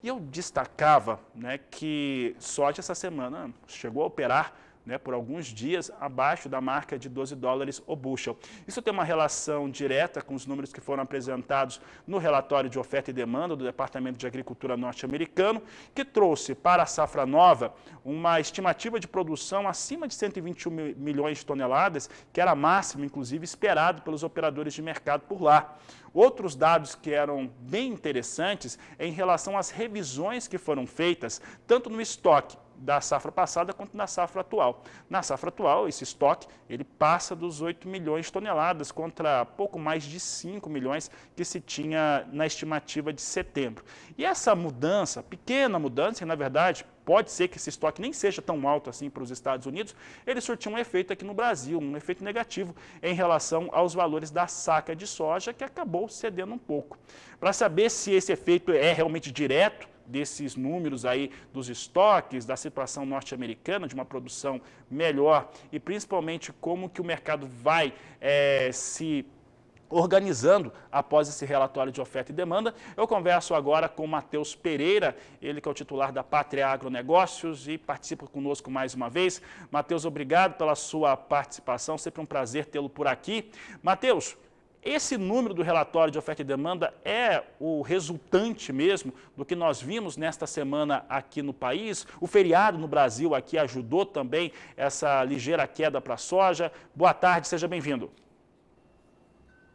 E eu destacava, né, que soja essa semana chegou a operar, né, por alguns dias abaixo da marca de $12 o bushel. Isso tem uma relação direta com os números que foram apresentados no relatório de oferta e demanda do Departamento de Agricultura norte-americano, que trouxe para a safra nova uma estimativa de produção acima de 121 milhões de toneladas, que era a máxima, inclusive, esperado pelos operadores de mercado por lá. Outros dados que eram bem interessantes é em relação às revisões que foram feitas, tanto no estoque da safra passada quanto na safra atual. Na safra atual, esse estoque ele passa dos 8 milhões de toneladas, contra pouco mais de 5 milhões que se tinha na estimativa de setembro. E essa mudança, pequena mudança, na verdade, pode ser que esse estoque nem seja tão alto assim para os Estados Unidos, ele surtiu um efeito aqui no Brasil, um efeito negativo em relação aos valores da saca de soja, que acabou cedendo um pouco. Para saber se esse efeito é realmente direto desses números aí dos estoques, da situação norte-americana, de uma produção melhor e principalmente como que o mercado vai se organizando após esse relatório de oferta e demanda, eu converso agora com o Matheus Pereira, ele que é o titular da Pátria Agronegócios e participa conosco mais uma vez. Matheus, obrigado pela sua participação, sempre um prazer tê-lo por aqui. Matheus, esse número do relatório de oferta e demanda é o resultante mesmo do que nós vimos nesta semana aqui no país? O feriado no Brasil aqui ajudou também essa ligeira queda para a soja. Boa tarde, seja bem-vindo.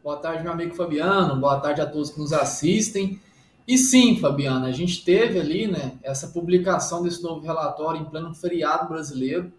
Boa tarde, meu amigo Fabiano. Boa tarde a todos que nos assistem. E sim, Fabiano, a gente teve ali, né, essa publicação desse novo relatório em pleno feriado brasileiro.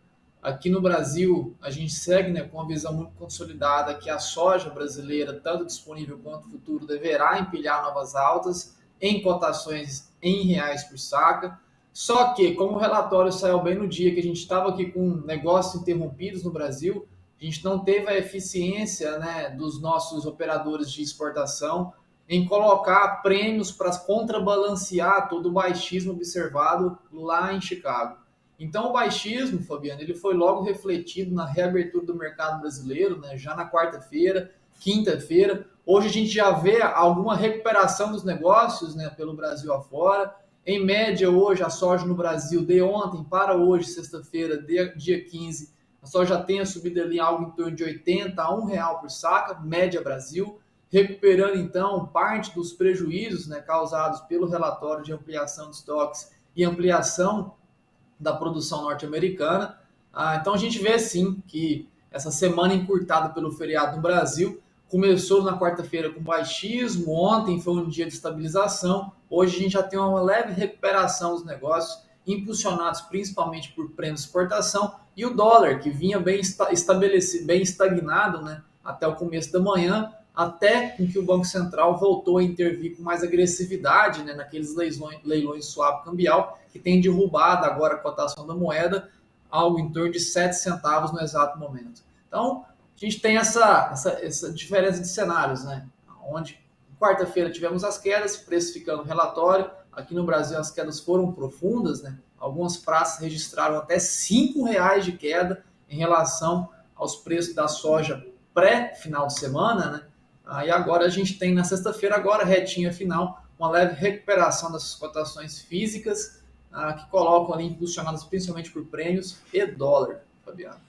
Aqui no Brasil, a gente segue, né, com uma visão muito consolidada que a soja brasileira, tanto disponível quanto futuro, deverá empilhar novas altas em cotações em reais por saca. Só que, como o relatório saiu bem no dia que a gente estava aqui com negócios interrompidos no Brasil, a gente não teve a eficiência, né, dos nossos operadores de exportação em colocar prêmios para contrabalancear todo o baixismo observado lá em Chicago. Então, o baixismo, Fabiano, ele foi logo refletido na reabertura do mercado brasileiro, né, já na quarta-feira, quinta-feira. Hoje a gente já vê alguma recuperação dos negócios, né, pelo Brasil afora. Em média, hoje, a soja no Brasil, de ontem para hoje, sexta-feira, dia 15, a soja tem subido ali algo em torno de 80 a R$1 por saca, média Brasil, recuperando, então, parte dos prejuízos, né, causados pelo relatório de ampliação de estoques e ampliação da produção norte-americana. Então a gente vê sim que essa semana encurtada pelo feriado no Brasil começou na quarta-feira com baixismo, ontem foi um dia de estabilização, hoje a gente já tem uma leve recuperação dos negócios, impulsionados principalmente por prêmios de exportação, e o dólar, que vinha bem estabelecido, bem estagnado, né, até o começo da manhã, até com que o Banco Central voltou a intervir com mais agressividade, né, naqueles leilões swap cambial, que tem derrubado agora a cotação da moeda, algo em torno de 7 centavos no exato momento. Então, a gente tem essa diferença de cenários, né, onde quarta-feira tivemos as quedas, precificando o relatório. Aqui no Brasil as quedas foram profundas, né? Algumas praças registraram até R$5 de queda em relação aos preços da soja pré-final de semana, né? E agora a gente tem na sexta-feira, agora retinha final, uma leve recuperação dessas cotações físicas que colocam ali impulsionadas principalmente por prêmios e dólar, Fabiano.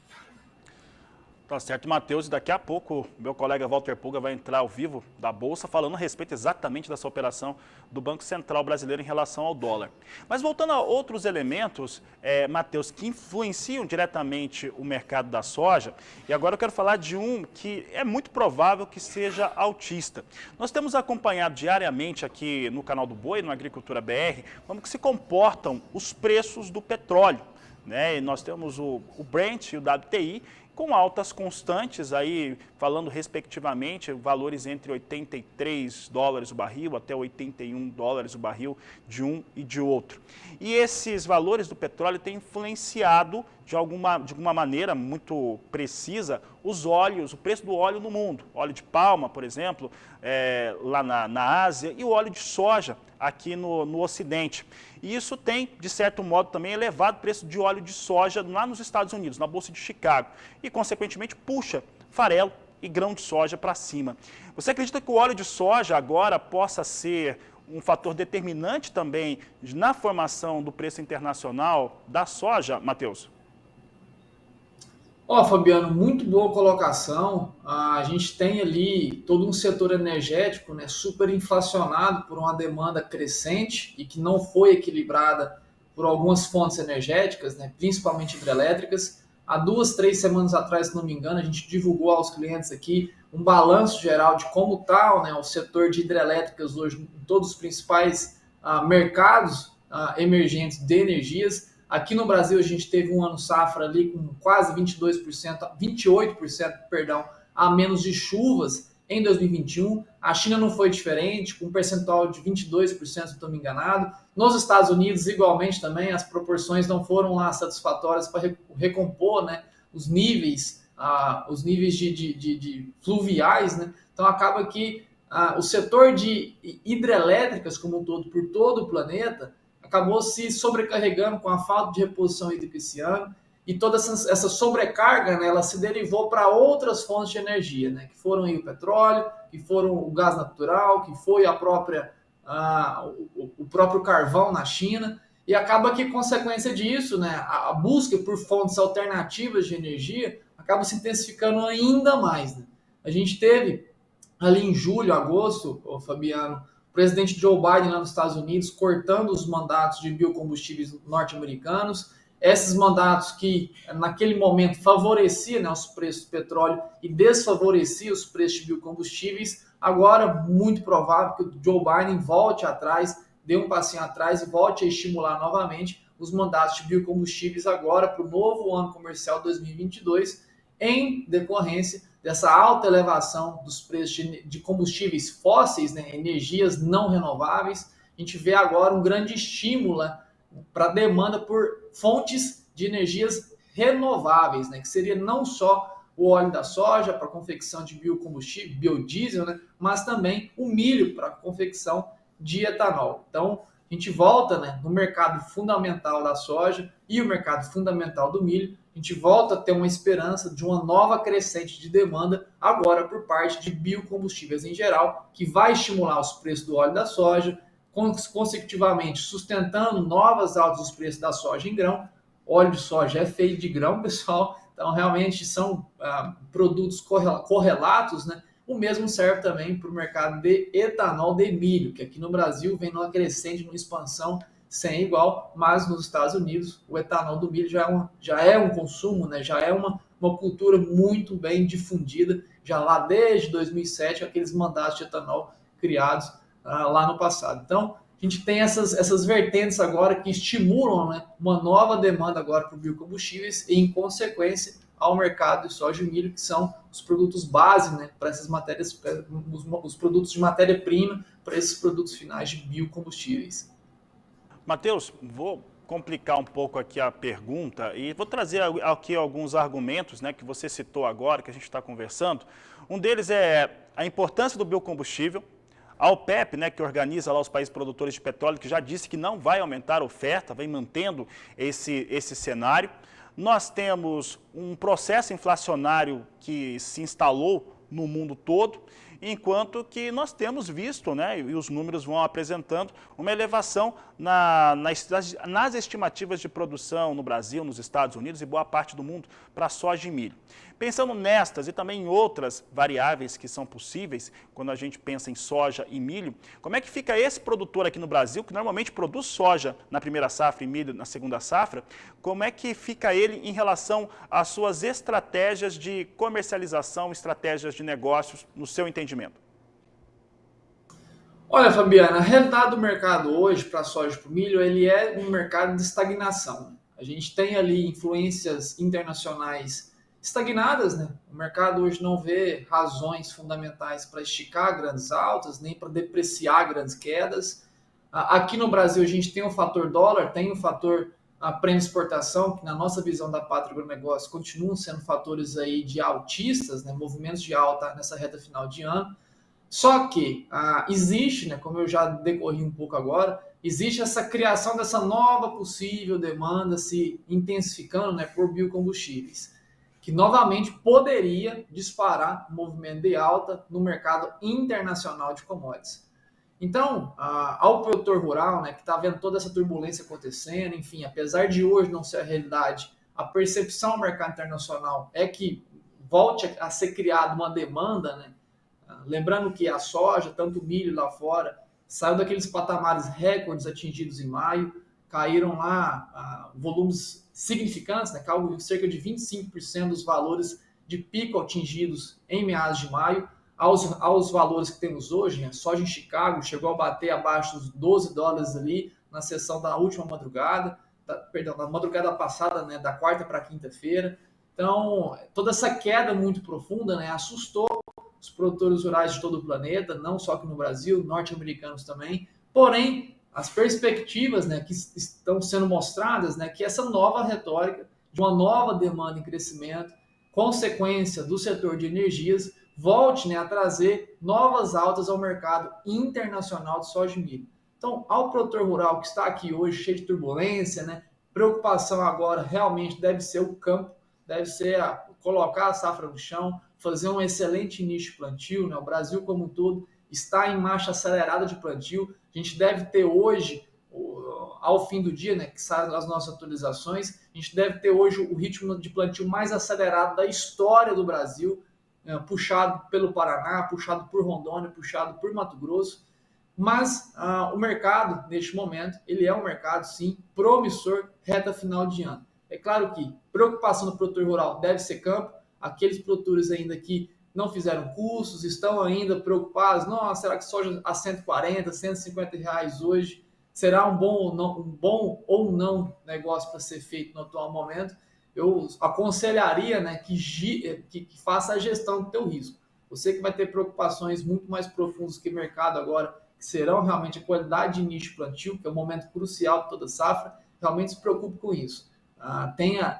Tá certo, Matheus, e daqui a pouco meu colega Walter Pulga vai entrar ao vivo da Bolsa falando a respeito exatamente dessa operação do Banco Central brasileiro em relação ao dólar. Mas voltando a outros elementos, Matheus, que influenciam diretamente o mercado da soja, e agora eu quero falar de um que é muito provável que seja altista. Nós temos acompanhado diariamente aqui no canal do Boi, no Agricultura BR, como que se comportam os preços do petróleo, né? E nós temos o Brent e o WTI, com altas constantes, aí falando respectivamente, valores entre $83 o barril até $81 o barril de um e de outro. E esses valores do petróleo têm influenciado de alguma maneira muito precisa os óleos, o preço do óleo no mundo. Óleo de palma, por exemplo, lá na Ásia, e o óleo de soja aqui no Ocidente. E isso tem, de certo modo, também elevado o preço de óleo de soja lá nos Estados Unidos, na Bolsa de Chicago. E, consequentemente, puxa farelo e grão de soja para cima. Você acredita que o óleo de soja agora possa ser um fator determinante também na formação do preço internacional da soja, Matheus? Ó, Fabiano, muito boa colocação. A gente tem ali todo um setor energético, né, super inflacionado por uma demanda crescente e que não foi equilibrada por algumas fontes energéticas, né, principalmente hidrelétricas. Há 2, 3 semanas atrás, se não me engano, a gente divulgou aos clientes aqui um balanço geral de como está, né, o setor de hidrelétricas hoje em todos os principais mercados emergentes de energias. Aqui no Brasil a gente teve um ano safra ali com quase 22%, 28%, perdão, a menos de chuvas em 2021. A China não foi diferente, com um percentual de 22%, se estou me enganado. Nos Estados Unidos, igualmente também, as proporções não foram lá satisfatórias para recompor, né, os níveis de fluviais, né? Então acaba que o setor de hidrelétricas como um todo, por todo o planeta, acabou se sobrecarregando com a falta de reposição hídrica esse ano, e toda essa sobrecarga, né, ela se derivou para outras fontes de energia, né, que foram aí o petróleo, que foram o gás natural, que foi o próprio carvão na China, e acaba que, consequência disso, né, a busca por fontes alternativas de energia acaba se intensificando ainda mais. Né? A gente teve ali em julho, agosto, Fabiano, o presidente Joe Biden lá nos Estados Unidos cortando os mandatos de biocombustíveis norte-americanos, esses mandatos que naquele momento favoreciam, né, os preços do petróleo e desfavoreciam os preços de biocombustíveis, agora muito provável que o Joe Biden volte atrás, dê um passinho atrás e volte a estimular novamente os mandatos de biocombustíveis agora para o novo ano comercial 2022, em decorrência dessa alta elevação dos preços de combustíveis fósseis, né, energias não renováveis. A gente vê agora um grande estímulo para a demanda por fontes de energias renováveis, né, que seria não só o óleo da soja para confecção de biocombustível, biodiesel, né, mas também o milho para confecção de etanol. Então, a gente volta, né, no mercado fundamental da soja e o mercado fundamental do milho. A gente volta a ter uma esperança de uma nova crescente de demanda agora por parte de biocombustíveis em geral, que vai estimular os preços do óleo da soja, consecutivamente sustentando novas altas dos preços da soja em grão. Óleo de soja é feito de grão, pessoal, então realmente são produtos correlatos, né? O mesmo serve também para o mercado de etanol de milho, que aqui no Brasil vem numa crescente, numa expansão sem igual, mas nos Estados Unidos o etanol do milho já é um consumo, né? Já é uma cultura muito bem difundida, já lá desde 2007, aqueles mandatos de etanol criados lá no passado. Então, a gente tem essas vertentes agora que estimulam, né, uma nova demanda agora por biocombustíveis e, em consequência, ao mercado de soja e milho, que são os produtos base, né, para essas matérias, os produtos de matéria-prima para esses produtos finais de biocombustíveis. Matheus, vou complicar um pouco aqui a pergunta e vou trazer aqui alguns argumentos, né, que você citou agora, que a gente está conversando. Um deles é a importância do biocombustível. A OPEP, né, que organiza lá os países produtores de petróleo, que já disse que não vai aumentar a oferta, vem mantendo esse cenário. Nós temos um processo inflacionário que se instalou no mundo todo, enquanto que nós temos visto, né, e os números vão apresentando, uma elevação nas estimativas de produção no Brasil, nos Estados Unidos e boa parte do mundo para soja e milho. Pensando nestas e também em outras variáveis que são possíveis, quando a gente pensa em soja e milho, como é que fica esse produtor aqui no Brasil, que normalmente produz soja na primeira safra e milho na segunda safra, como é que fica ele em relação às suas estratégias de comercialização, estratégias de negócios, no seu entendimento? Olha, Fabiana, a realidade do mercado hoje para a soja e para o milho, ele é um mercado de estagnação. A gente tem ali influências internacionais estagnadas, né? O mercado hoje não vê razões fundamentais para esticar grandes altas, nem para depreciar grandes quedas. Aqui no Brasil a gente tem o fator dólar, tem o fator prêmio exportação, que na nossa visão da Pátria Agronegócio continuam sendo fatores aí de altistas, né? Movimentos de alta nessa reta final de ano. Só que existe, né, como eu já decorri um pouco agora, existe essa criação dessa nova possível demanda se intensificando, né, por biocombustíveis, que novamente poderia disparar um movimento de alta no mercado internacional de commodities. Então, ao produtor rural, né, que está vendo toda essa turbulência acontecendo, enfim, apesar de hoje não ser a realidade, a percepção ao mercado internacional é que volte a ser criada uma demanda, né? Lembrando que a soja, tanto o milho lá fora, saiu daqueles patamares recordes atingidos em maio, caíram lá volumes significantes, né, caiu cerca de 25% dos valores de pico atingidos em meados de maio, aos valores que temos hoje. A soja em Chicago chegou a bater abaixo dos $12 ali na sessão da última madrugada, na madrugada passada, né, da quarta para quinta-feira. Então, toda essa queda muito profunda, né, assustou os produtores rurais de todo o planeta, não só aqui no Brasil, norte-americanos também. Porém, as perspectivas, né, que estão sendo mostradas, né, que essa nova retórica de uma nova demanda em crescimento, consequência do setor de energias, volte, né, a trazer novas altas ao mercado internacional de soja e milho. Então, ao produtor rural que está aqui hoje cheio de turbulência, né, preocupação agora realmente deve ser o campo, deve ser colocar a safra no chão, fazer um excelente início de plantio, né? O Brasil como um todo está em marcha acelerada de plantio. A gente deve ter hoje, ao fim do dia, né, que saem as nossas atualizações, a gente deve ter hoje o ritmo de plantio mais acelerado da história do Brasil, puxado pelo Paraná, puxado por Rondônia, puxado por Mato Grosso. Mas o mercado, neste momento, ele é um mercado, sim, promissor, reta final de ano. É claro que preocupação do produtor rural deve ser campo, aqueles produtores ainda que não fizeram cursos, estão ainda preocupados, nossa, será que soja a 140, 150 reais hoje será um bom ou não negócio para ser feito no atual momento? Eu aconselharia, né, que faça a gestão do teu risco. Você que vai ter preocupações muito mais profundas que o mercado agora, que serão realmente a qualidade de início de plantio, que é um momento crucial de toda safra, realmente se preocupe com isso.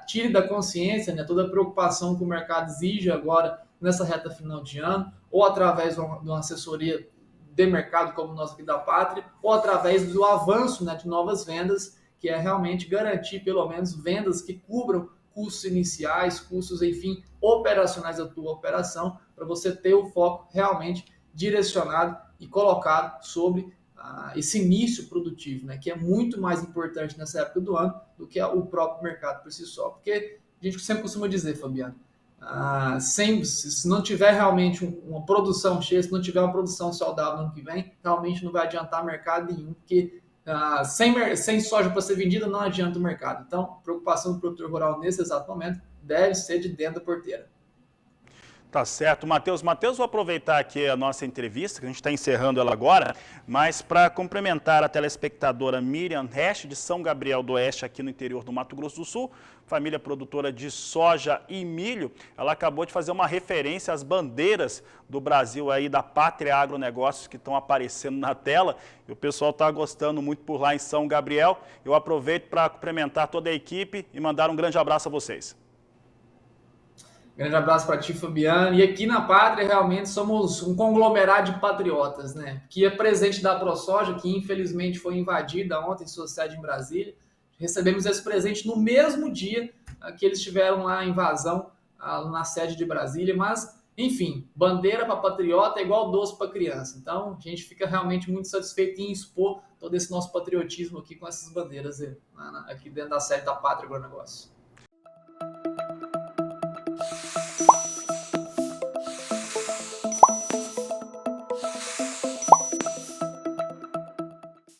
Tire da consciência, né, toda a preocupação que o mercado exige agora nessa reta final de ano, ou através de uma assessoria de mercado como nós aqui da Pátria, ou através do avanço, né, de novas vendas, que é realmente garantir pelo menos vendas que cubram custos iniciais, custos, enfim, operacionais da tua operação, para você ter o foco realmente direcionado e colocado sobre esse início produtivo, né, que é muito mais importante nessa época do ano do que o próprio mercado por si só. Porque a gente sempre costuma dizer, Fabiano, se não tiver realmente uma produção cheia, se não tiver uma produção saudável no ano que vem, realmente não vai adiantar mercado nenhum, porque sem soja para ser vendida não adianta o mercado. Então, a preocupação do produtor rural nesse exato momento deve ser de dentro da porteira. Tá certo, Matheus. Matheus, vou aproveitar aqui a nossa entrevista, que a gente está encerrando ela agora, mas para cumprimentar a telespectadora Miriam Hash, de São Gabriel do Oeste, aqui no interior do Mato Grosso do Sul, família produtora de soja e milho. Ela acabou de fazer uma referência às bandeiras do Brasil aí, da Pátria Agronegócios, que estão aparecendo na tela, e o pessoal está gostando muito por lá em São Gabriel. Eu aproveito para cumprimentar toda a equipe e mandar um grande abraço a vocês. Grande abraço para ti, Fabiano. E aqui na Pátria, realmente, somos um conglomerado de patriotas, né? Que é presente da ProSoja, que infelizmente foi invadida ontem, sua sede em Brasília. Recebemos esse presente no mesmo dia que eles tiveram lá a invasão na sede de Brasília. Mas, enfim, bandeira para patriota é igual doce para criança. Então, a gente fica realmente muito satisfeito em expor todo esse nosso patriotismo aqui com essas bandeiras aqui dentro da sede da Pátria Agronegócio.